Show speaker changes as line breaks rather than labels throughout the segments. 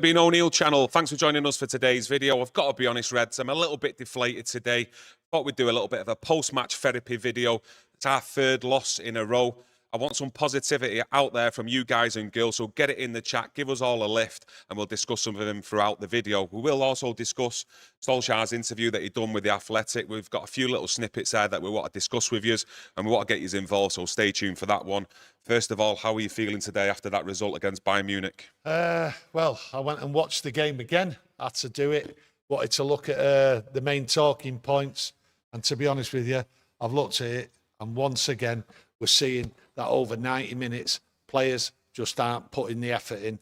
Webby O'Neill channel, thanks for joining us for today's video. I've got to be honest, Reds, I'm a little bit deflated today. Thought we'd do a little bit of a post-match therapy video. It's our third loss in a row. I want some positivity out there from you guys and girls, so get it in the chat, give us all a lift, and we'll discuss some of them throughout the video. We will also discuss Solskjaer's interview that he'd done with The Athletic. We've got a few little snippets there that we want to discuss with you, and we want to get you involved, so stay tuned for that one. First of all, how are you feeling today after that result against Bayern Munich?
Well, I went and watched the game again. Had to do it. Wanted to look at the main talking points. And to be honest with you, I've looked at it, and once again, we're seeing that over 90 minutes, players just aren't putting the effort in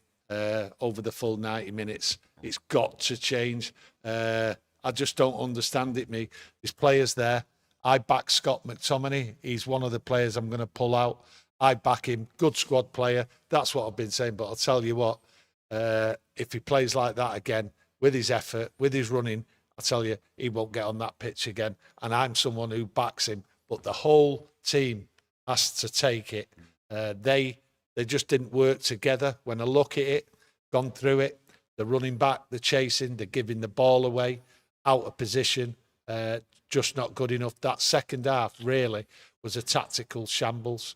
over the full 90 minutes. It's got to change. I just don't understand it, me. There's players there. I back Scott McTominay. He's one of the players I'm going to pull out. I back him. Good squad player. That's what I've been saying. But I'll tell you what, if he plays like that again, with his effort, with his running, I'll tell you, he won't get on that pitch again. And I'm someone who backs him. But the whole team has to take it. They just didn't work together. When I look at it, gone through it, the running back, the chasing, the giving the ball away, out of position, just not good enough. That second half really was a tactical shambles.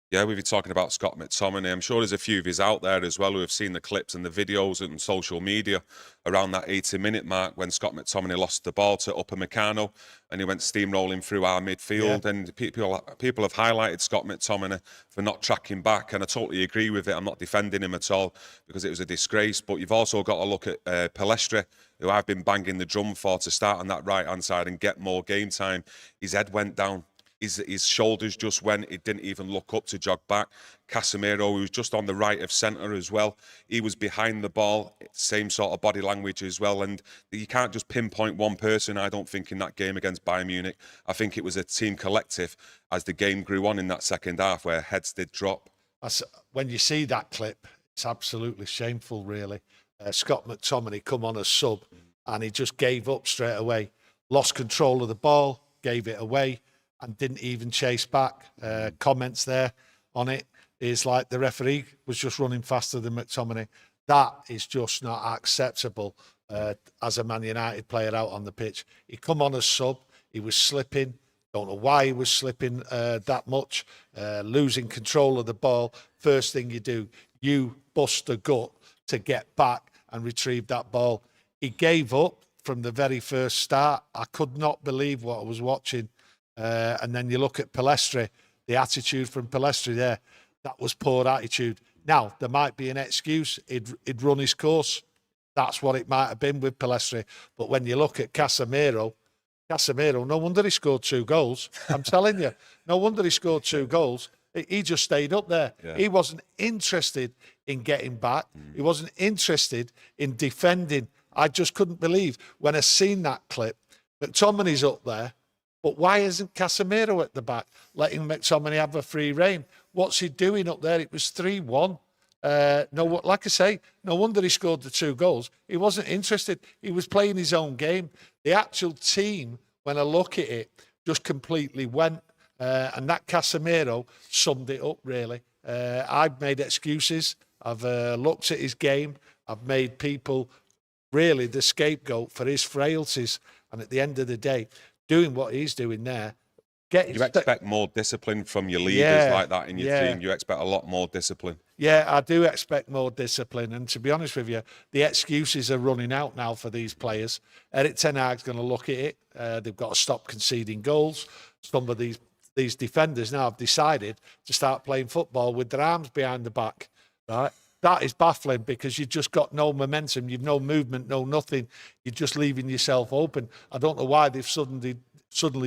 Yeah, we've been talking about Scott McTominay. I'm sure there's a few of yous out there as well who have seen the clips and the videos and social media around that 80-minute mark when Scott McTominay lost the ball to Upamecano and he went steamrolling through our midfield. Yeah. And people have highlighted Scott McTominay for not tracking back, and I totally agree with it. I'm not defending him at all because it was a disgrace. But you've also got to look at Pellistri, who I've been banging the drum for to start on that right-hand side and get more game time. His head went down. His shoulders just went. He didn't even look up to jog back. Casemiro, who was just on the right of centre as well, he was behind the ball, same sort of body language as well. And you can't just pinpoint one person, I don't think, in that game against Bayern Munich. I think it was a team collective as the game grew on in that second half where heads did drop.
When you see that clip, it's absolutely shameful, really. Scott McTominay come on as sub and he just gave up straight away. Lost control of the ball, gave it away, and didn't even chase back. Comments there on it is like the referee was just running faster than McTominay. That is just not acceptable as a Man United player out on the pitch. He come on as sub, he was slipping. Don't know why he was slipping that much, losing control of the ball. First thing you do, you bust a gut to get back and retrieve that ball. He gave up from the very first start. I could not believe what I was watching. And then you look at Pellistri, the attitude from Pellistri there, that was poor attitude. Now, there might be an excuse, he'd run his course. That's what it might have been with Pellistri. But when you look at Casemiro, no wonder he scored 2 goals. I'm telling you, no wonder he scored 2 goals. He just stayed up there. Yeah. He wasn't interested in getting back. He wasn't interested in defending. I just couldn't believe when I seen that clip. McTominay's up there. But why isn't Casemiro at the back, letting McTominay have a free rein? What's he doing up there? It was 3-1. Like I say, no wonder he scored the 2 goals. He wasn't interested. He was playing his own game. The actual team, when I look at it, just completely went. And that Casemiro summed it up, really. I've made excuses. I've looked at his game. I've made people really the scapegoat for his frailties. And at the end of the day, doing what he's doing there.
You expect more discipline from your leaders like that in your team. You expect a lot more discipline.
Yeah, I do expect more discipline. And to be honest with you, the excuses are running out now for these players. Eric Ten Hag's going to look at it. They've got to stop conceding goals. Some of these defenders now have decided to start playing football with their arms behind the back. Right? That is baffling because you've just got no momentum, you've no movement, no nothing. You're just leaving yourself open. I don't know why they've suddenly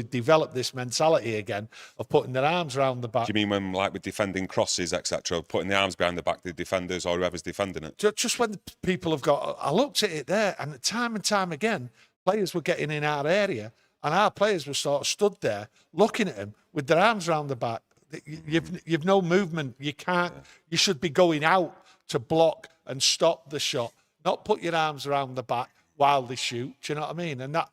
developed this mentality again of putting their arms around the back.
Do you mean when, like with defending crosses, etc., putting the arms behind the back, the defenders or whoever's defending it?
Just when people have got... I looked at it there, and time again, players were getting in our area, and our players were sort of stood there looking at them with their arms around the back. You've no movement. You can't... You should be going out to block and stop the shot, not put your arms around the back while they shoot. Do you know what I mean? And that,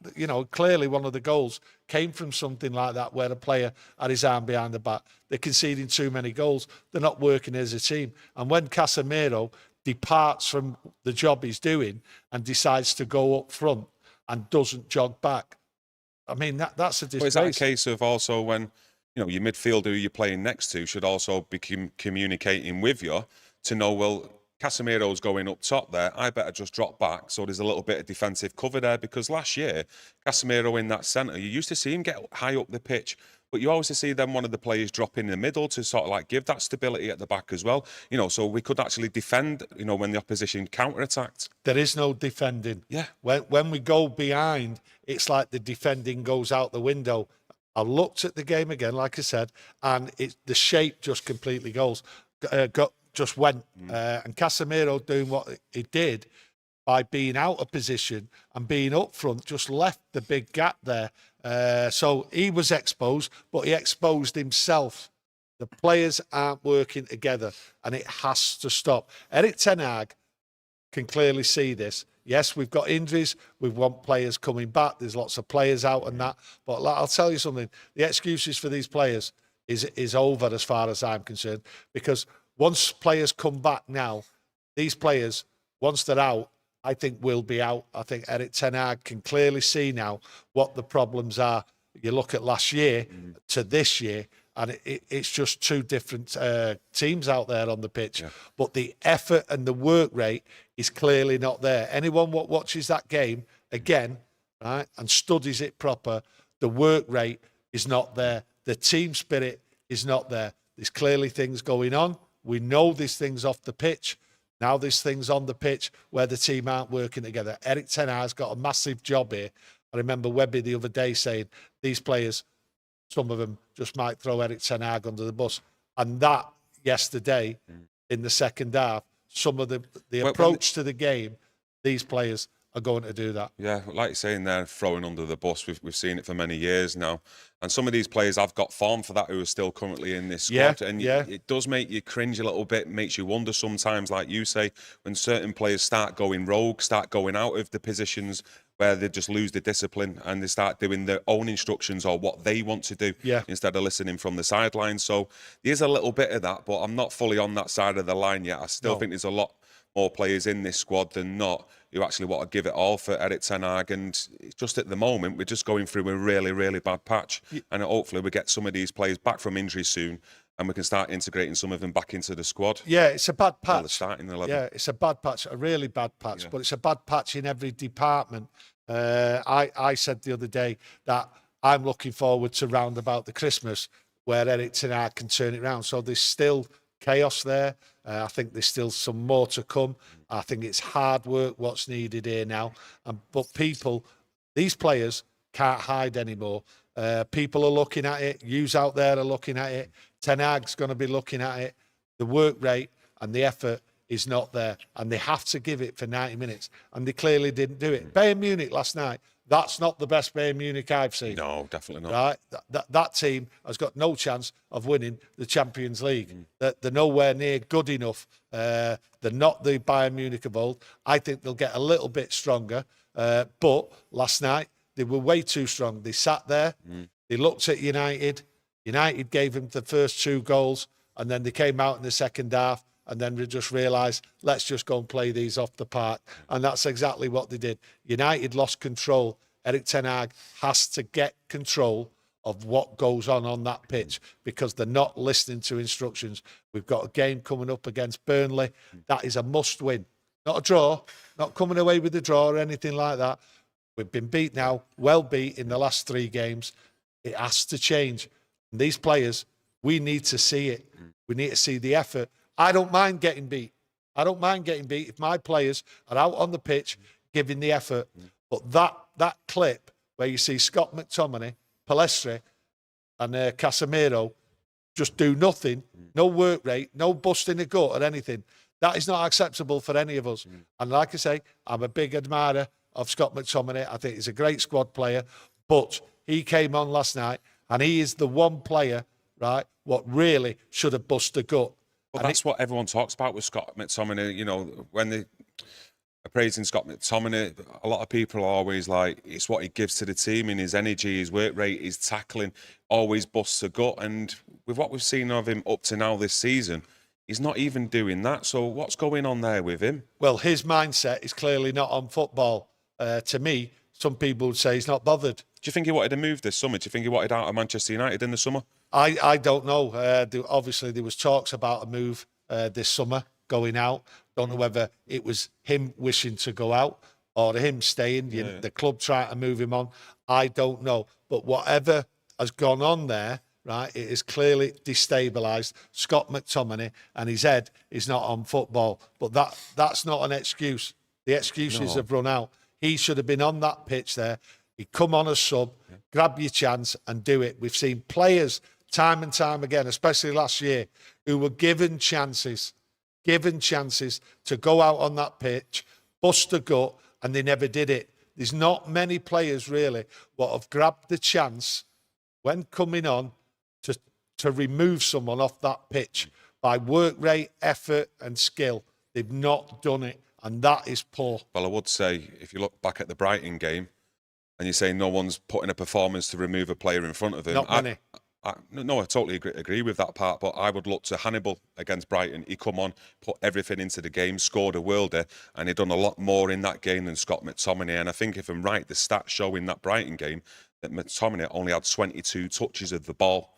clearly one of the goals came from something like that, where a player had his arm behind the back. They're conceding too many goals. They're not working as a team. And when Casemiro departs from the job he's doing and decides to go up front and doesn't jog back. I mean, that's a disgrace.
Well, is that a case of also when, you know, your midfielder who you're playing next to should also be communicating with you to know, well, Casemiro's going up top there, I better just drop back so there's a little bit of defensive cover there, because last year, Casemiro in that centre, you used to see him get high up the pitch, but you always see then one of the players drop in the middle to sort of like give that stability at the back as well, you know, so we could actually defend, you know, when the opposition counter-attacked.
There is no defending.
Yeah.
When we go behind, it's like the defending goes out the window. I looked at the game again, like I said, and the shape just completely just went. And Casemiro doing what he did by being out of position and being up front just left the big gap there. So he was exposed, but he exposed himself. The players aren't working together, and it has to stop. Erik ten Hag can clearly see this. Yes, we've got injuries. We want players coming back. There's lots of players out and that. But I'll tell you something. The excuses for these players is over as far as I'm concerned, because once players come back now, these players, once they're out, I think will be out. I think Erik ten Hag can clearly see now what the problems are. You look at last year to this year, and it's just two different teams out there on the pitch. Yeah. But the effort and the work rate is clearly not there. Anyone what watches that game again, right, and studies it proper, the work rate is not there. The team spirit is not there. There's clearly things going on. We know there's things off the pitch. Now there's things on the pitch where the team aren't working together. Erik ten Hag's got a massive job here. I remember Webby the other day saying these players, some of them just might throw Erik ten Hag under the bus. And that yesterday in the second half, some of the approach to the game, these players are going to do that.
Yeah, like you're saying there, throwing under the bus, we've seen it for many years now. And some of these players have got form for that who are still currently in this squad. And it does make you cringe a little bit, makes you wonder sometimes, like you say, when certain players start going rogue, start going out of the positions where they just lose the discipline and they start doing their own instructions or what they want to do instead of listening from the sidelines. So there's a little bit of that, but I'm not fully on that side of the line yet. I still think there's a lot more players in this squad than not who actually want to give it all for Erik ten Hag. And just at the moment, we're just going through a really, really bad patch. And hopefully we get some of these players back from injury soon and we can start integrating some of them back into the squad.
Yeah, it's a bad patch.
The starting 11.
Yeah, it's a bad patch, a really bad patch, but it's a bad patch in every department. I said the other day that I'm looking forward to round about the Christmas where Erik ten Hag can turn it around. So there's still chaos there. I think there's still some more to come. I think it's hard work what's needed here now. But people, these players can't hide anymore. People are looking at it. Yous out there are looking at it. Ten Hag's going to be looking at it. The work rate and the effort is not there. And they have to give it for 90 minutes. And they clearly didn't do it. Bayern Munich last night, that's not the best Bayern Munich I've seen.
No, definitely not.
Right? That team has got no chance of winning the Champions League. They're nowhere near good enough. They're not the Bayern Munich of old. I think they'll get a little bit stronger. But last night, they were way too strong. They sat there. They looked at United. United gave them the first 2 goals. And then they came out in the second half. And then we just realised, let's just go and play these off the park. And that's exactly what they did. United lost control. Erik ten Hag has to get control of what goes on that pitch because they're not listening to instructions. We've got a game coming up against Burnley. That is a must-win. Not a draw, not coming away with a draw or anything like that. We've been beat now, well beat in the last 3 games. It has to change. And these players, we need to see it. We need to see the effort. I don't mind getting beat. I don't mind getting beat if my players are out on the pitch giving the effort. But that clip where you see Scott McTominay, Palestre and Casemiro just do nothing, no work rate, no busting a gut or anything, that is not acceptable for any of us. And like I say, I'm a big admirer of Scott McTominay. I think he's a great squad player. But he came on last night and he is the one player, right, what really should have busted a gut.
Well, that's what everyone talks about with Scott McTominay. You know, when they are praising Scott McTominay, a lot of people are always like, it's what he gives to the team in his energy, his work rate, his tackling, always busts a gut. And with what we've seen of him up to now this season, He's not even doing that. So what's going on there with him?
Well, his mindset is clearly not on football. To me, some people would say he's not bothered.
Do you think he wanted to move this summer? Do you think he wanted out of Manchester United in the summer?
I don't know. Obviously, there was talks about a move this summer going out. Don't know whether it was him wishing to go out or him staying, the club trying to move him on. I don't know. But whatever has gone on there, right, it is clearly destabilised Scott McTominay, and his head is not on football. But that's not an excuse. The excuses have run out. He should have been on that pitch there. He'd come on as sub, grab your chance and do it. We've seen players time and time again, especially last year, who were given chances to go out on that pitch, bust a gut, and they never did it. There's not many players really what have grabbed the chance when coming on to remove someone off that pitch by work rate, effort and skill. They've not done it, and that is poor.
Well, I would say, if you look back at the Brighton game and you say no one's putting a performance to remove a player in front of them.
Not many.
I totally agree with that part, but I would look to Hannibal against Brighton. He come on, put everything into the game, scored a worlder, and he done a lot more in that game than Scott McTominay. And I think if I'm right, the stats show in that Brighton game that McTominay only had 22 touches of the ball.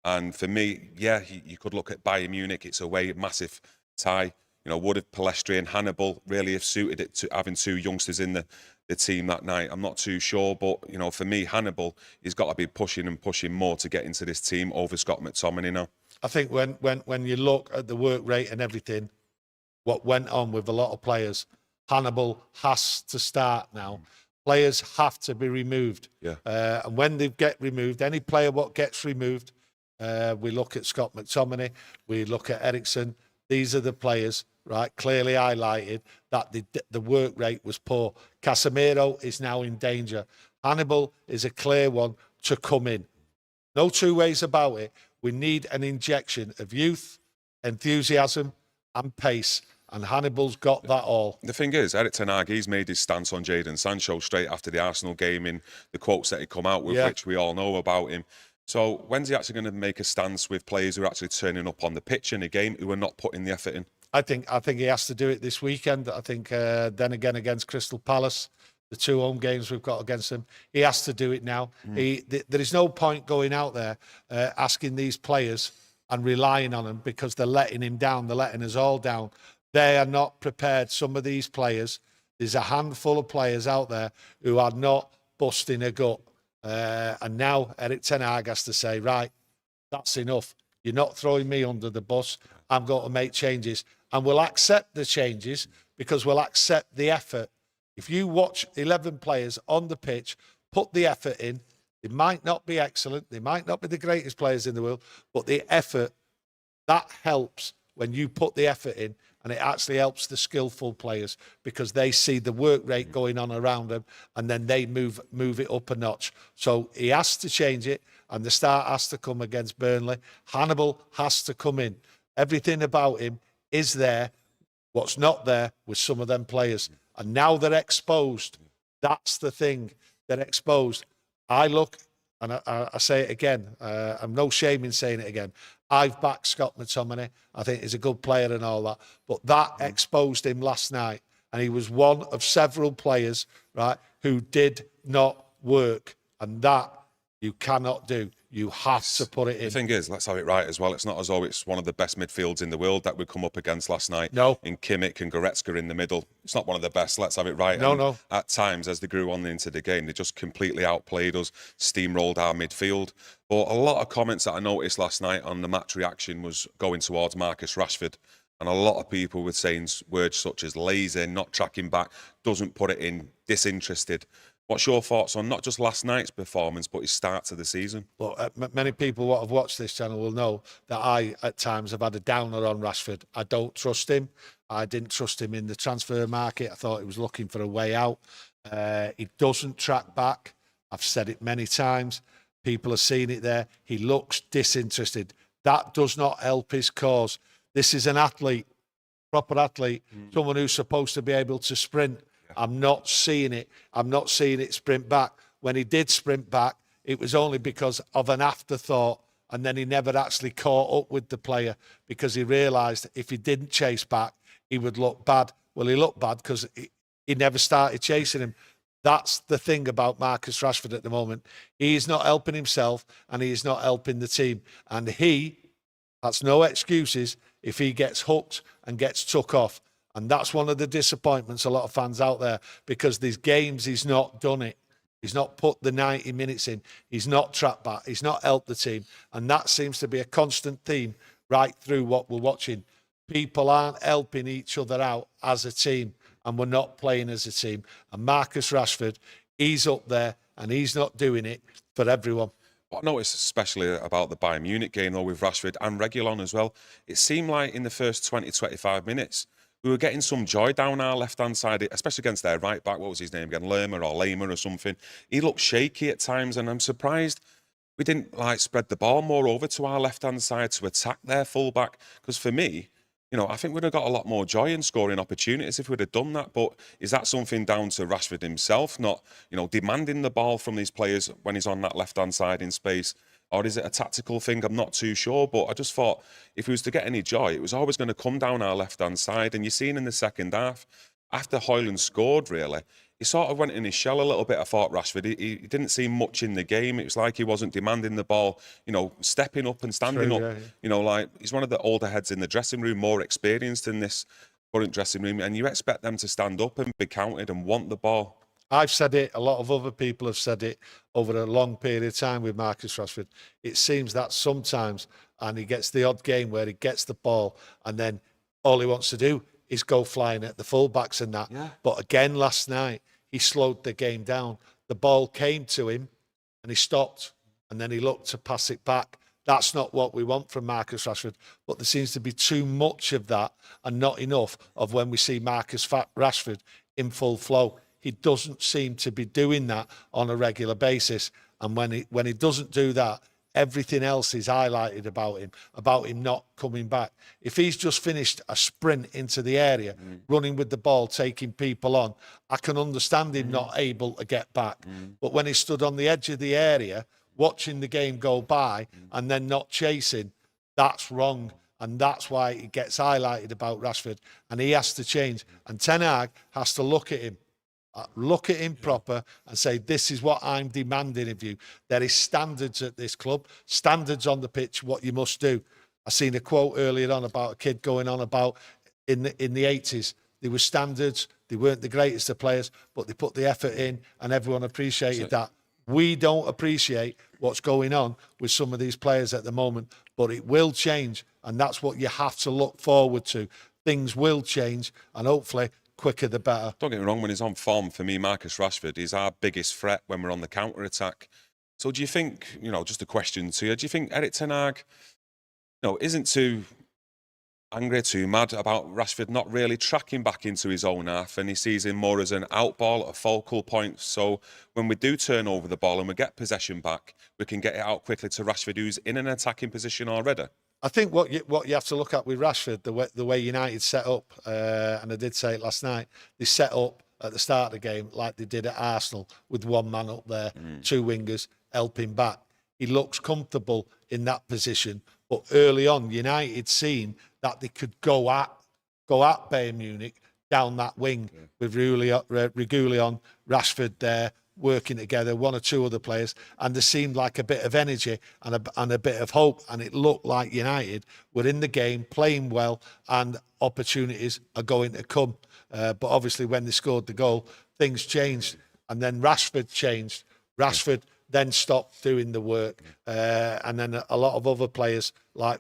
And for me, you could look at Bayern Munich. It's away, massive tie. Would have Palestri and Hannibal really have suited it to having two youngsters in the team that night? I'm not too sure, but for me, Hannibal, he's got to be pushing more to get into this team over Scott McTominay now.
I think when you look at the work rate and everything, what went on with a lot of players, Hannibal has to start now. Players have to be removed. And when they get removed, any player what gets removed, we look at Scott McTominay, we look at Eriksen. These are the players, right, clearly highlighted that the work rate was poor. Casemiro is now in danger. Hannibal is a clear one to come in. No two ways about it. We need an injection of youth, enthusiasm and pace. And Hannibal's got that all.
The thing is, Erik ten Hag, he's made his stance on Jadon Sancho straight after the Arsenal game in the quotes that he come out with, which we all know about him. So when's he actually going to make a stance with players who are actually turning up on the pitch in a game who are not putting the effort in?
I think he has to do it this weekend. I think then again against Crystal Palace, the 2 home games we've got against them, he has to do it now. There is no point going out there asking these players and relying on them because they're letting him down. They're letting us all down. They are not prepared. Some of these players, there's a handful of players out there who are not busting a gut. And now Erik ten Hag has to say, right, that's enough. You're not throwing me under the bus. I'm going to make changes. And we'll accept the changes because we'll accept the effort. If you watch 11 players on the pitch, put the effort in, they might not be excellent, they might not be the greatest players in the world, but the effort, that helps when you put the effort in. And it actually helps the skillful players because they see the work rate going on around them and then they move it up a notch. So he has to change it and the start has to come against Burnley. Hannibal has to come in. Everything about him is there. What's not there with some of them players. And now they're exposed. That's the thing. They're exposed. I look, and I say it again, I'm no shame in saying it again. I've backed Scott McTominay. I think he's a good player and all that. But that exposed him last night. And he was one of several players, right, who did not work. And that you cannot do. You have to put it in.
The thing is, let's have it right as well. It's not as though it's one of the best midfields in the world that we come up against last night.
No.
In Kimmich and Goretzka in the middle. It's not one of the best. Let's have it right.
No.
At times, as they grew on into the game, they just completely outplayed us, steamrolled our midfield. But a lot of comments that I noticed last night on the match reaction was going towards Marcus Rashford. And a lot of people were saying words such as lazy, not tracking back, doesn't put it in, disinterested. What's your thoughts on not just last night's performance, but his start to the season?
Well, many people who have watched this channel will know that I, at times, have had a downer on Rashford. I don't trust him. I didn't trust him in the transfer market. I thought he was looking for a way out. He doesn't track back. I've said it many times. People have seen it there. He looks disinterested. That does not help his cause. This is an athlete, proper athlete, someone who's supposed to be able to sprint. I'm not seeing it. I'm not seeing it sprint back. When he did sprint back, it was only because of an afterthought and then he never actually caught up with the player because he realised if he didn't chase back, he would look bad. Well, he looked bad because he never started chasing him. That's the thing about Marcus Rashford at the moment. He's not helping himself and he's not helping the team. And that's no excuses if he gets hooked and gets took off. And that's one of the disappointments a lot of fans out there, because these games he's not done it. He's not put the 90 minutes in. He's not trapped back. He's not helped the team. And that seems to be a constant theme right through what we're watching. People aren't helping each other out as a team, and we're not playing as a team. And Marcus Rashford, he's up there and he's not doing it for everyone.
What I noticed especially about the Bayern Munich game, though, with Rashford and Reguilon as well, it seemed like in the first 20, 25 minutes, we were getting some joy down our left-hand side, especially against their right-back. What was his name again? Lerma or something. He looked shaky at times, and I'm surprised we didn't spread the ball more over to our left-hand side to attack their full-back. Because for me, I think we'd have got a lot more joy in scoring opportunities if we'd have done that. But is that something down to Rashford himself, not, demanding the ball from these players when he's on that left-hand side in space? Or is it a tactical thing? I'm not too sure. But I just thought if he was to get any joy, it was always going to come down our left-hand side. And you're seeing in the second half, after Hojlund scored, really, he sort of went in his shell a little bit. I thought Rashford, he didn't see much in the game. It was like he wasn't demanding the ball, stepping up and standing up. Yeah. He's one of the older heads in the dressing room, more experienced in this current dressing room, and you expect them to stand up and be counted and want the ball.
I've said it, a lot of other people have said it over a long period of time with Marcus Rashford. It seems that sometimes, and he gets the odd game where he gets the ball and then all he wants to do is go flying at the fullbacks and that. Yeah. But again, last night, he slowed the game down. The ball came to him and he stopped and then he looked to pass it back. That's not what we want from Marcus Rashford. But there seems to be too much of that and not enough of when we see Marcus Rashford in full flow. He doesn't seem to be doing that on a regular basis. And when he doesn't do that, everything else is highlighted about him not coming back. If he's just finished a sprint into the area, running with the ball, taking people on, I can understand him not able to get back. But when he stood on the edge of the area, watching the game go by and then not chasing, that's wrong. And that's why it gets highlighted about Rashford. And he has to change. And Ten Hag has to look at him proper and say, this is what I'm demanding of you. There is standards at this club, standards on the pitch, what you must do. I seen a quote earlier on about a kid going on about in the 80s, there were standards, they weren't the greatest of players, but they put the effort in and everyone appreciated that. We don't appreciate what's going on with some of these players at the moment, but it will change, and that's what you have to look forward to. Things will change, and hopefully quicker the better.
Don't get me wrong, when he's on form, for me, Marcus Rashford is our biggest threat when we're on the counter-attack. So do you think, just a question to you, do you think Erik Ten Hag, isn't too angry, too mad about Rashford not really tracking back into his own half, and he sees him more as an out ball, a focal point? So when we do turn over the ball and we get possession back, we can get it out quickly to Rashford, who's in an attacking position already.
I think what you have to look at with Rashford, the way United set up, and I did say it last night, they set up at the start of the game like they did at Arsenal with one man up there, two wingers helping back. He looks comfortable in that position, but early on, United seen that they could go at Bayern Munich down that wing with Reguilon, Rashford there, working together, one or two other players, and there seemed like a bit of energy and a bit of hope, and it looked like United were in the game, playing well, and opportunities are going to come. But obviously when they scored the goal, things changed, and then Rashford changed. Rashford then stopped doing the work, and then a lot of other players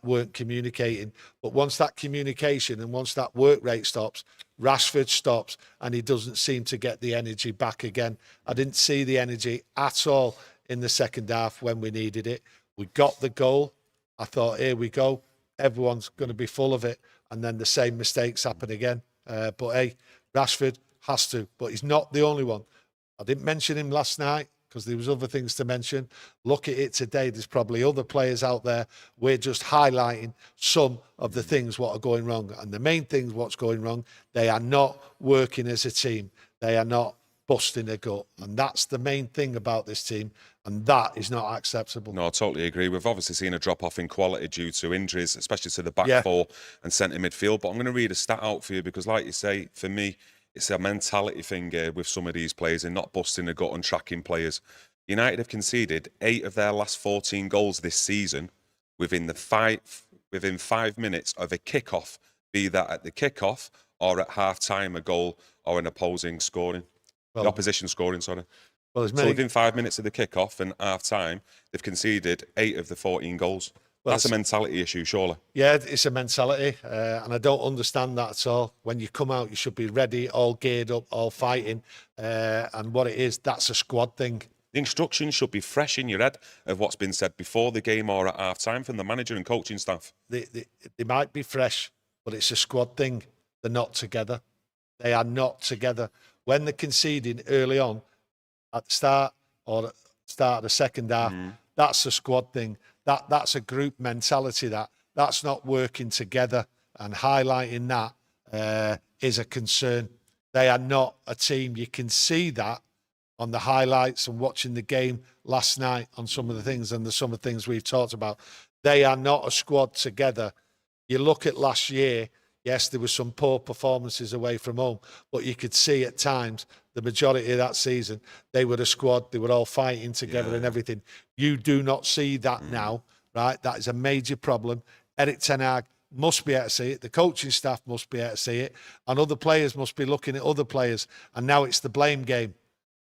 weren't communicating. But once that communication and once that work rate stops, Rashford stops and he doesn't seem to get the energy back again. I didn't see the energy at all in the second half when we needed it. We got the goal. I thought, here we go. Everyone's going to be full of it. And then the same mistakes happen again. But hey, Rashford has to, but he's not the only one. I didn't mention him last night because there was other things to mention. Look at it today. There's probably other players out there. We're just highlighting some of the things what are going wrong. And the main things what's going wrong, they are not working as a team. They are not busting their gut. And that's the main thing about this team, and that is not acceptable.
No, I totally agree. We've obviously seen a drop-off in quality due to injuries, especially to the back
Yeah.
four and centre midfield. But I'm going to read a stat out for you because, like you say, for me, it's a mentality thing with some of these players and not busting the gut and tracking players. United have conceded 8 of their last 14 goals this season within 5 minutes of a kickoff, be that at the kickoff or at half-time, a goal or an opposing scoring. The opposition scoring, sorry.
Well,
so within 5 minutes of the kickoff and half-time, they've conceded 8 of the 14 goals. Well, that's a mentality issue, surely.
Yeah, it's a mentality, and I don't understand that at all. When you come out, you should be ready, all geared up, all fighting, and what it is, that's a squad thing.
The instructions should be fresh in your head of what's been said before the game or at half-time from the manager and coaching staff.
They might be fresh, but it's a squad thing. They're not together. They are not together. When they're conceding early on, at the start or at the start of the second half, that's a squad thing. That's a group mentality. That's not working together, and highlighting that is a concern. They are not a team. You can see that on the highlights and watching the game last night on some of the things and some of the things we've talked about. They are not a squad together. You look at last year, yes, there were some poor performances away from home, but you could see at times, the majority of that season, they were a squad. They were all fighting together and everything. You do not see that now, right? That is a major problem. Eric Ten Hag must be able to see it. The coaching staff must be able to see it. And other players must be looking at other players. And now it's the blame game.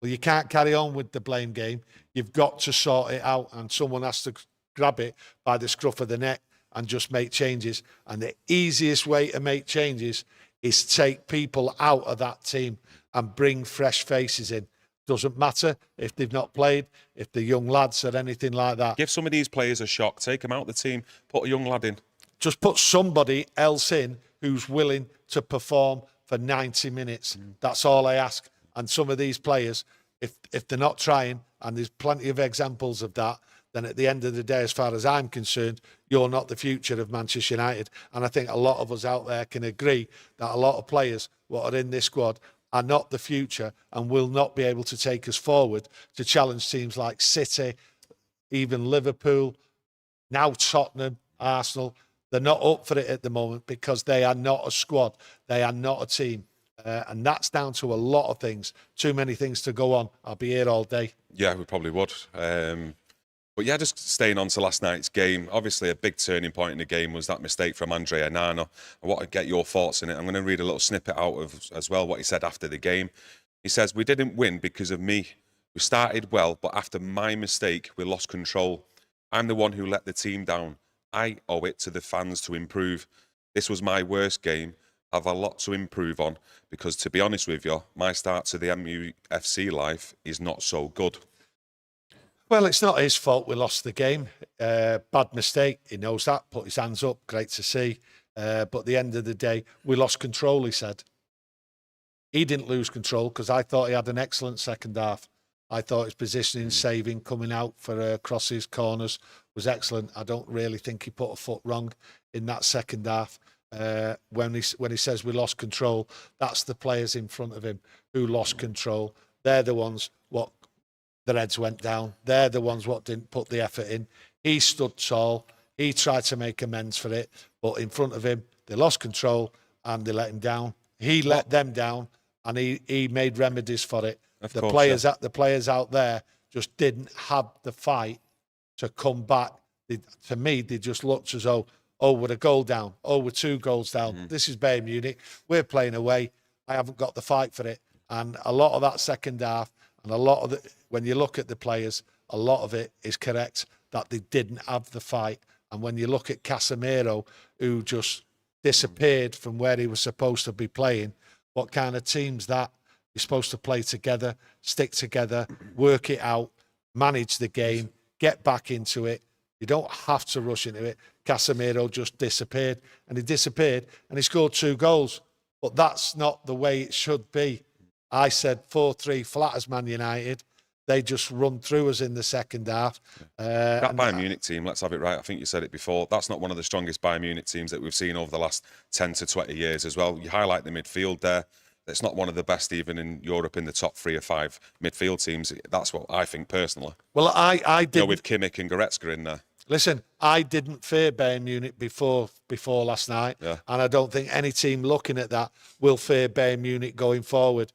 Well, you can't carry on with the blame game. You've got to sort it out, and someone has to grab it by the scruff of the neck and just make changes. And the easiest way to make changes is take people out of that team and bring fresh faces in. Doesn't matter if they've not played, if they're young lads or anything like that.
Give some of these players a shock. Take them out of the team. Put a young lad in.
Just put somebody else in who's willing to perform for 90 minutes. That's all I ask. And some of these players, if they're not trying, and there's plenty of examples of that, then at the end of the day, as far as I'm concerned, you're not the future of Manchester United. And I think a lot of us out there can agree that a lot of players what are in this squad are not the future and will not be able to take us forward to challenge teams like City, even Liverpool, now Tottenham, Arsenal. They're not up for it at the moment because they are not a squad. They are not a team. And that's down to a lot of things. Too many things to go on. I'll be here all day.
Yeah, we probably would. But yeah, just staying on to last night's game. Obviously, a big turning point in the game was that mistake from Andre Onana. I want to get your thoughts on it. I'm going to read a little snippet out of as well what he said after the game. He says, "We didn't win because of me. We started well, but after my mistake, we lost control. I'm the one who let the team down. I owe it to the fans to improve. This was my worst game. I have a lot to improve on because, to be honest with you, my start to the MUFC life is not so good."
Well, it's not his fault we lost the game. Bad mistake. He knows that. Put his hands up. Great to see. But at the end of the day, we lost control, he said. He didn't lose control because I thought he had an excellent second half. I thought his positioning, saving, coming out for crosses, corners was excellent. I don't really think he put a foot wrong in that second half. When he says we lost control, that's the players in front of him who lost control. They're the ones what their heads went down. They're the ones what didn't put the effort in. He stood tall. He tried to make amends for it, but in front of him, they lost control and they let him down. He let them down, and he made remedies for it. The players out there just didn't have the fight to come back. To me, they just looked as though, oh, we're a goal down. Oh, we're 2 goals down. This is Bayern Munich. We're playing away. I haven't got the fight for it. And a lot of that second half, and a lot of it, when you look at the players, a lot of it is correct that they didn't have the fight. And when you look at Casemiro, who just disappeared from where he was supposed to be playing, what kind of team's that? You're supposed to play together, stick together, work it out, manage the game, get back into it. You don't have to rush into it. Casemiro just disappeared, and he scored 2 goals. But that's not the way it should be. I said 4-3 flat as Man United. They just run through us in the second half.
That Bayern Munich team, let's have it right. I think you said it before. That's not one of the strongest Bayern Munich teams that we've seen over the last 10 to 20 years as well. You highlight the midfield there. it's not one of the best even in Europe in the top 3 or 5 midfield teams. That's what I think personally.
Well, I did.
With Kimmich and Goretzka in there.
Listen, I didn't fear Bayern Munich before last night, and I don't think any team looking at that will fear Bayern Munich going forward.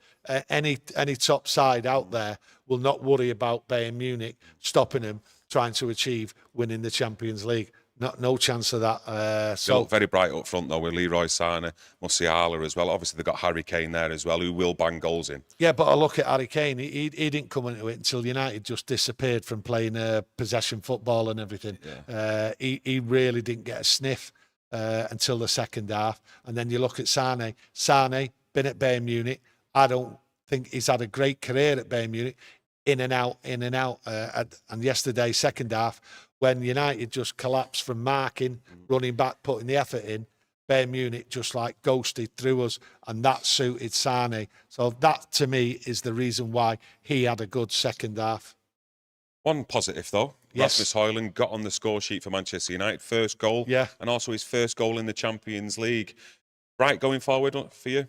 Any top side out there will not worry about Bayern Munich stopping them trying to achieve winning the Champions League. No chance of that.
So very bright up front though with Leroy Sané, Musiala as well. Obviously they've got Harry Kane there as well, who will bang goals in.
Yeah, but I look at Harry Kane. He didn't come into it until United just disappeared from playing possession football and everything. Yeah. He really didn't get a sniff until the second half. And then you look at Sané. Sané been at Bayern Munich. I don't think he's had a great career at Bayern Munich. In and out. And yesterday, second half, when United just collapsed from marking, running back, putting the effort in, Bayern Munich just like ghosted through us, and that suited Sané. So that, to me, is the reason why he had a good second half.
One positive, though.
Yes.
Rasmus Hojlund got on the score sheet for Manchester United. First goal.
Yeah.
And also his first goal in the Champions League. Right going forward for you?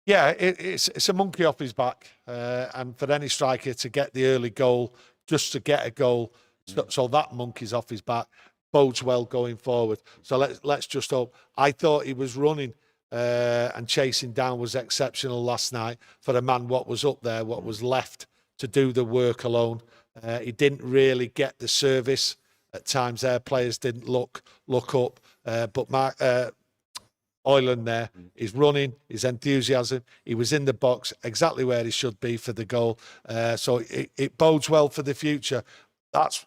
Yeah, it's a monkey off his back. And for any striker to get the early goal, just to get a goal, so that monkey's off his back, bodes well going forward. So let's just hope. I thought he was running and chasing down was exceptional last night for a man what was up there, what was left to do the work alone. He didn't really get the service at times there. Players didn't look up. But Hojlund there, he's running, his enthusiasm, he was in the box exactly where he should be for the goal. So it bodes well for the future. That's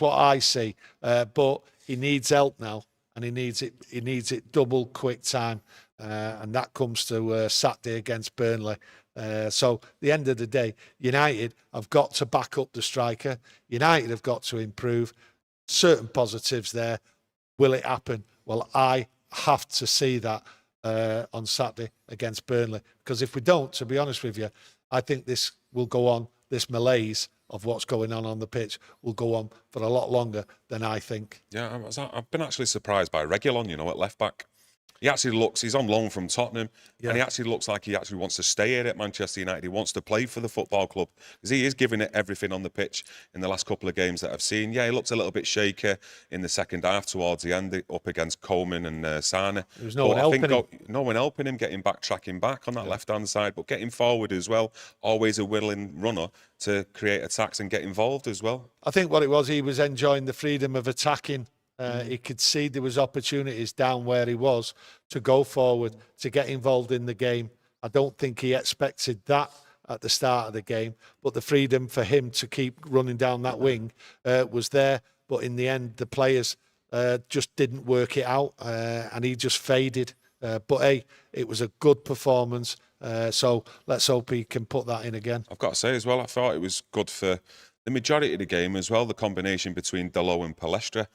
what I see. But he needs help now, and he needs it double quick time. And that comes to Saturday against Burnley. So at the end of the day, United have got to back up the striker. United have got to improve. Certain positives there. Will it happen? Well, I have to see that on Saturday against Burnley, because if we don't, to be honest with you, I think this will go on, this malaise of what's going on the pitch will go on for a lot longer than I think.
Yeah, I've been actually surprised by Reguilon, at left back. He actually he's on loan from Tottenham, and he actually looks like he actually wants to stay here at Manchester United. He wants to play for the football club, because he is giving it everything on the pitch in the last couple of games that I've seen. Yeah, he looked a little bit shaky in the second half towards the end, up against Coleman and Sané.
There was no one helping him.
No one helping him, tracking back on that left-hand side, but getting forward as well. Always a willing runner to create attacks and get involved as well.
I think what it was, he was enjoying the freedom of attacking. He could see there was opportunities down where he was to go forward, to get involved in the game. I don't think he expected that at the start of the game, but the freedom for him to keep running down that wing was there. But in the end, the players just didn't work it out, and he just faded. But hey, it was a good performance. So let's hope he can put that in again.
I've got to say as well, I thought it was good for the majority of the game as well, the combination between Dalot and Palestra.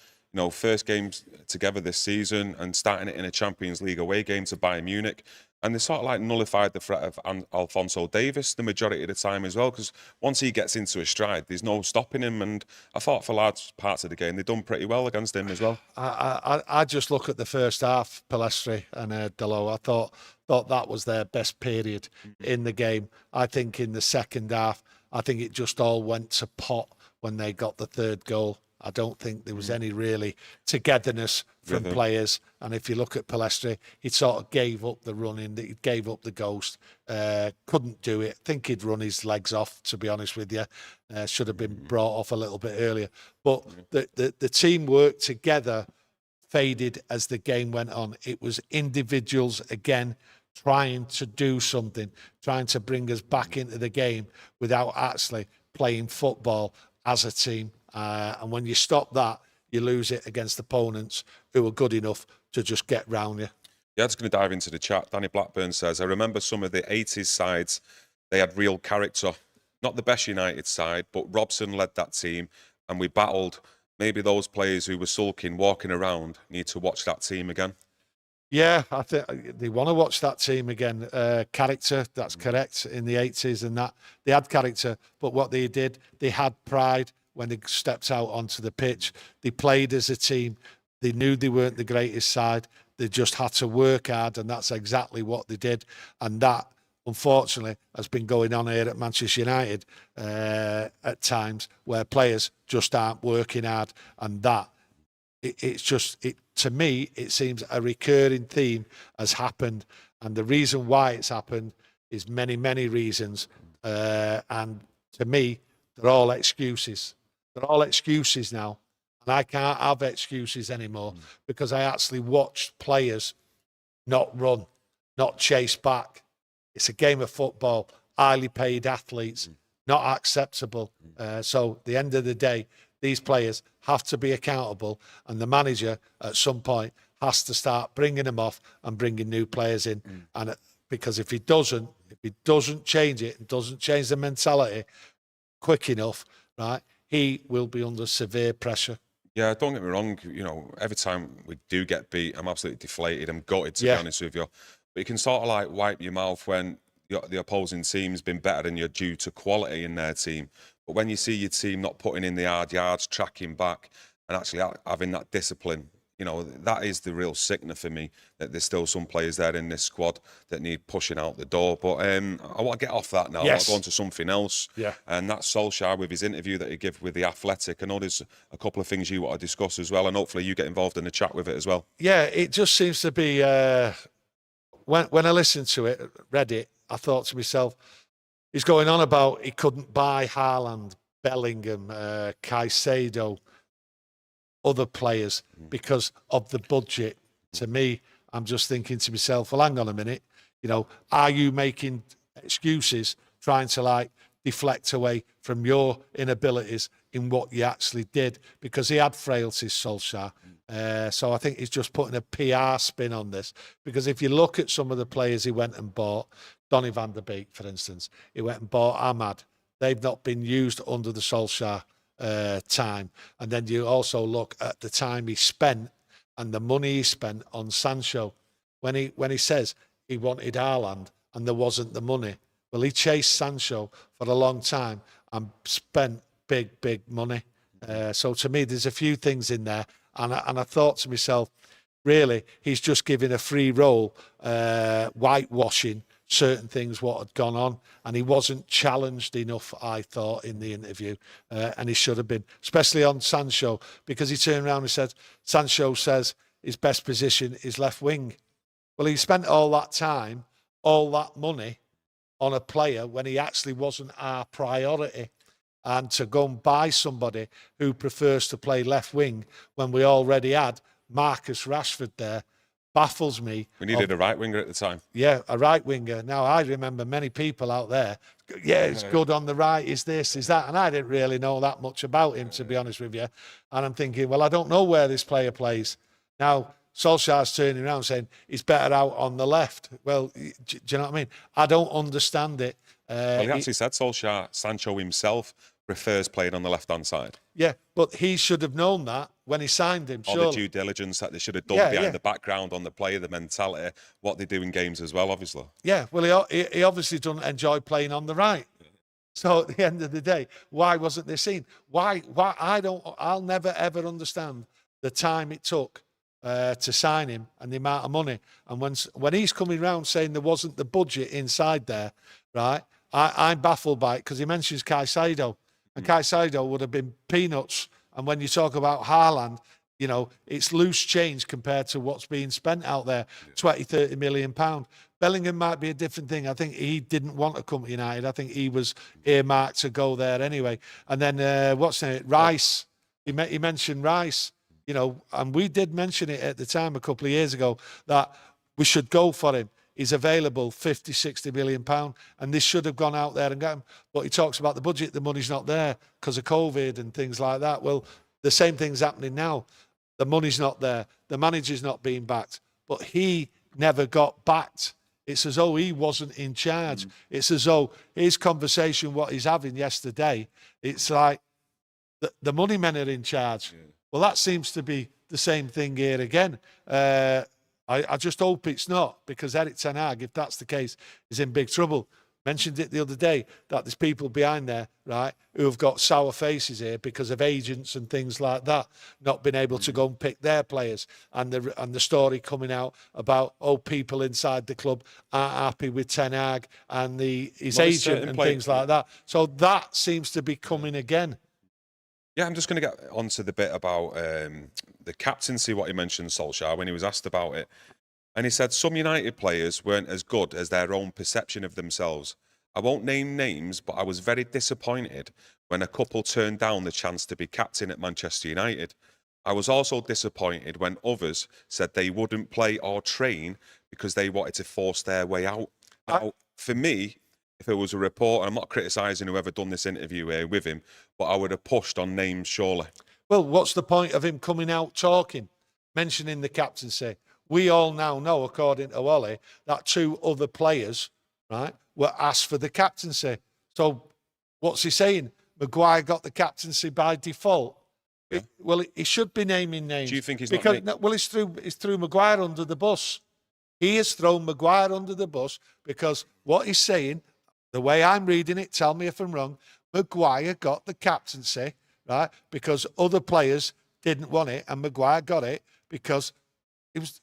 First games together this season and starting it in a Champions League away game to Bayern Munich. And they sort of like nullified the threat of Alphonso Davies the majority of the time as well, because once he gets into a stride, there's no stopping him. And I thought for large parts of the game, they've done pretty well against him as well.
I just look at the first half, Palestra and Dalot. I thought that was their best period in the game. I think in the second half, I think it just all went to pot when they got the third goal. I don't think there was any really togetherness from players. And if you look at Palestra, he sort of gave up the running, he gave up the ghost, couldn't do it. I think he'd run his legs off, to be honest with you. Should have been brought off a little bit earlier. But the team work together faded as the game went on. It was individuals again trying to do something, trying to bring us back into the game without actually playing football as a team. And when you stop that, you lose it against opponents who are good enough to just get round you.
Yeah, just going to dive into the chat. Danny Blackburn says, I remember some of the 80s sides, they had real character. Not the best United side, but Robson led that team and we battled. Maybe those players who were sulking, walking around, need to watch that team again.
Yeah, I think they want to watch that team again. Character, that's correct, in the 80s and that. They had character, but what they did, they had pride. When they stepped out onto the pitch, they played as a team. They knew they weren't the greatest side. They just had to work hard, and that's exactly what they did. And that, unfortunately, has been going on here at Manchester United at times, where players just aren't working hard, and that it's just to me it seems a recurring theme has happened, and the reason why it's happened is many reasons, and to me they're all excuses. They're all excuses now, and I can't have excuses anymore because I actually watched players not run, not chase back. It's a game of football, highly paid athletes, not acceptable. So at the end of the day, these players have to be accountable, and the manager at some point has to start bringing them off and bringing new players in. And because if he doesn't change it and doesn't change the mentality quick enough, right, he will be under severe pressure.
Yeah, don't get me wrong. You know, every time we do get beat, I'm absolutely deflated. I'm gutted, to be honest with you. But you can sort of like wipe your mouth when the opposing team's been better than you due to quality in their team. But when you see your team not putting in the hard yards, tracking back, and actually having that discipline, you know, that is the real sickener for me, that there's still some players there in this squad that need pushing out the door. But I want to get off that now. I want to go on to something else.
Yeah.
And that's Solskjaer with his interview that he gave with The Athletic. I know there's a couple of things you want to discuss as well, and hopefully you get involved in the chat with it as well.
Yeah, it just seems to be, when I listened to it, read it, I thought to myself, he's going on about he couldn't buy Haaland, Bellingham, Caicedo, other players because of the budget. To me, I'm just thinking to myself, well, hang on a minute, you know, are you making excuses, trying to like deflect away from your inabilities in what you actually did? Because he had frailties, Solskjaer. So I think he's just putting a PR spin on this, because if you look at some of the players he went and bought, Donny van der Beek, for instance, he went and bought Ahmad. They've not been used under the Solskjaer time. And then you also look at the time he spent and the money he spent on Sancho. When he says he wanted Haaland and there wasn't the money, well, he chased Sancho for a long time and spent big money. So to me, there's a few things in there, and I thought to myself, really, he's just giving a free roll, whitewashing certain things what had gone on, and he wasn't challenged enough, I thought, in the interview, and he should have been, especially on Sancho, because he turned around and said, Sancho says his best position is left wing. Well, he spent all that time, all that money on a player when he actually wasn't our priority, and to go and buy somebody who prefers to play left wing when we already had Marcus Rashford there baffles me.
We needed a right winger at the time.
Yeah, a right winger. Now, I remember many people out there, yeah, it's good on the right, is this, is that, and I didn't really know that much about him, to be honest with you. And I'm thinking, well, I don't know where this player plays. Now, Solskjaer's turning around saying he's better out on the left. Well, do you know what I mean? I don't understand it.
Well, he actually said Sancho himself prefers playing on the left-hand side.
Yeah, but he should have known that when he signed him.
All the due diligence that they should have done behind the background on the player, the mentality, what they do in games as well, obviously.
Yeah, well, he obviously doesn't enjoy playing on the right. So at the end of the day, why wasn't this seen? Why? I'll never ever understand the time it took to sign him and the amount of money. And when he's coming around saying there wasn't the budget inside there, right? I'm baffled by it, because he mentions Caicedo, and Caicedo would have been peanuts. And when you talk about Haaland, you know, it's loose change compared to what's being spent out there, 20, 30 million pounds. Bellingham might be a different thing. I think he didn't want to come to United. I think he was earmarked to go there anyway. And then what's name? Rice. He mentioned Rice, you know, and we did mention it at the time a couple of years ago that we should go for him. He's available, 50, 60 million pounds, and this should have gone out there and got him. But he talks about the budget, the money's not there because of COVID and things like that. Well, the same thing's happening now. The money's not there. The manager's not being backed, but he never got backed. It's as though he wasn't in charge. It's as though his conversation, what he's having yesterday, it's like the money men are in charge. Well, that seems to be the same thing here again. I just hope it's not, because Erik ten Hag, if that's the case, is in big trouble. Mentioned it the other day that there's people behind there, right, who have got sour faces here because of agents and things like that, not being able to go and pick their players, and the story coming out about people inside the club aren't happy with Ten Hag and his agent and things like that. So that seems to be coming again.
Yeah, I'm just going to get onto the bit about the captaincy, what he mentioned, Solskjaer, when he was asked about it. And he said some United players weren't as good as their own perception of themselves. I won't name names, but I was very disappointed when a couple turned down the chance to be captain at Manchester United. I was also disappointed when others said they wouldn't play or train because they wanted to force their way out. Now, for me, if it was a reporter, I'm not criticising whoever done this interview with him, but I would have pushed on names, surely.
Well, what's the point of him coming out talking, mentioning the captaincy? We all now know, according to Ole, that 2 other players, right, were asked for the captaincy. So what's he saying? Maguire got the captaincy by default. Yeah. He should be naming names.
Do you think he's
because,
not?
Well, he's threw Maguire under the bus. He has thrown Maguire under the bus because what he's saying, the way I'm reading it, tell me if I'm wrong, Maguire got the captaincy, right, because other players didn't want it, and Maguire got it because it was...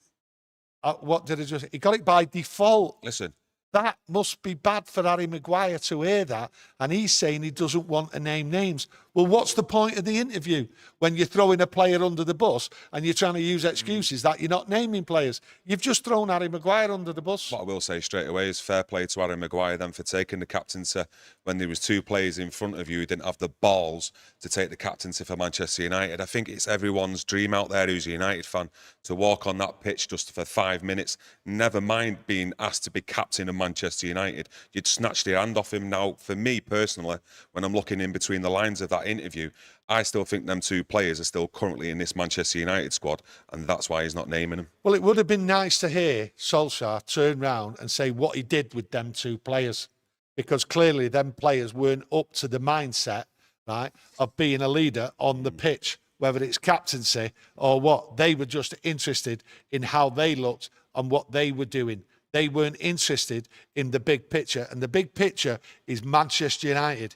what did I just... He got it by default.
Listen.
That must be bad for Harry Maguire to hear that. And he's saying he doesn't want to name names. Well, what's the point of the interview when you're throwing a player under the bus and you're trying to use excuses that you're not naming players? You've just thrown Harry Maguire under the bus.
What I will say straight away is fair play to Harry Maguire then for taking the captaincy when there was 2 players in front of you who didn't have the balls to take the captaincy for Manchester United. I think it's everyone's dream out there who's a United fan to walk on that pitch just for 5 minutes. Never mind being asked to be captain of Manchester United. You'd snatch their hand off him. Now, for me personally, when I'm looking in between the lines of that interview, I still think them 2 players are still currently in this Manchester United squad, and that's why he's not naming them.
Well, it would have been nice to hear Solskjaer turn round and say what he did with them 2 players, because clearly them players weren't up to the mindset, right, of being a leader on the pitch, whether it's captaincy or what. They were just interested in how they looked and what they were doing. They weren't interested in the big picture, and the big picture is Manchester United.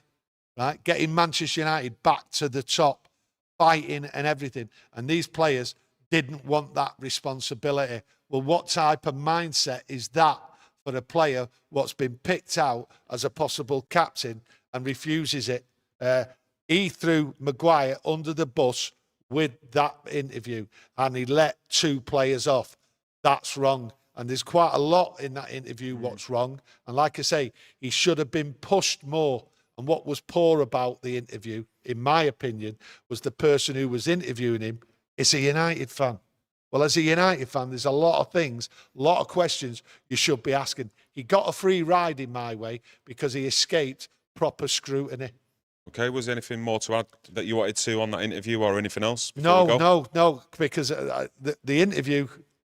Right, getting Manchester United back to the top, fighting and everything. And these players didn't want that responsibility. Well, what type of mindset is that for a player what's been picked out as a possible captain and refuses it? He threw Maguire under the bus with that interview, and he let 2 players off. That's wrong. And there's quite a lot in that interview what's wrong. And like I say, he should have been pushed more. And what was poor about the interview, in my opinion, was the person who was interviewing him is a United fan. Well, as a United fan, there's a lot of things, a lot of questions you should be asking. He got a free ride in my way because he escaped proper scrutiny.
Okay, was there anything more to add that you wanted to on that interview or anything else?
No, because the interview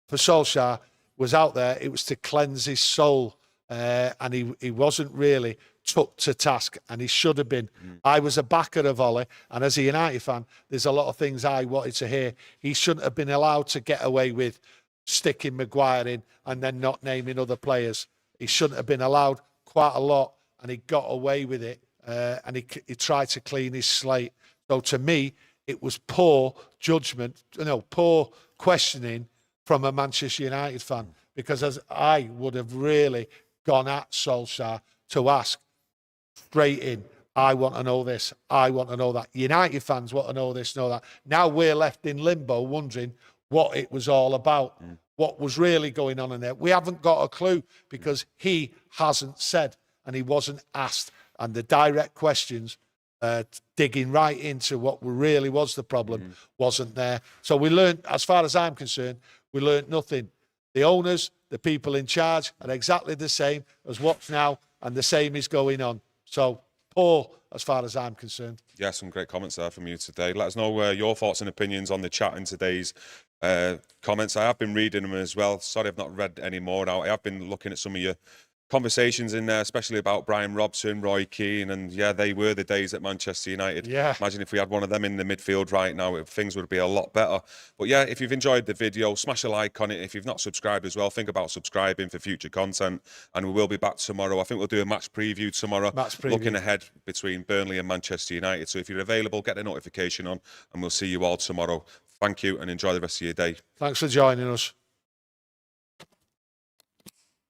for Solskjaer was out there. It was to cleanse his soul, and he wasn't really took to task, and he should have been. I was a backer of Ole, and as a United fan, there's a lot of things I wanted to hear. He shouldn't have been allowed to get away with sticking Maguire in and then not naming other players. He shouldn't have been allowed quite a lot, and he got away with it, and he tried to clean his slate. So to me, it was poor judgment, poor questioning from a Manchester United fan, because as I would have really gone at Solskjaer to ask straight in, I want to know this, I want to know that. United fans want to know this, know that. Now we're left in limbo wondering what it was all about, what was really going on in there. We haven't got a clue because he hasn't said and he wasn't asked. And the direct questions, digging right into what really was the problem, wasn't there. So we learned, as far as I'm concerned, we learned nothing. The owners, the people in charge are exactly the same as what's now, and the same is going on. So poor as far as I'm concerned.
Yeah, some great comments there from you today. Let us know your thoughts and opinions on the chat in today's comments. I have been reading them as well. Sorry I've not read any more out. I have been looking at some of your conversations in there, especially about Brian Robson, Roy Keane, and yeah, they were the days at Manchester United.
Yeah.
Imagine if we had one of them in the midfield right now, things would be a lot better. But yeah, if you've enjoyed the video, smash a like on it. If you've not subscribed as well, think about subscribing for future content. And we will be back tomorrow. I think we'll do a match preview tomorrow.
Match preview.
Looking ahead between Burnley and Manchester United. So if you're available, get the notification on, and we'll see you all tomorrow. Thank you and enjoy the rest of your day.
Thanks for joining us.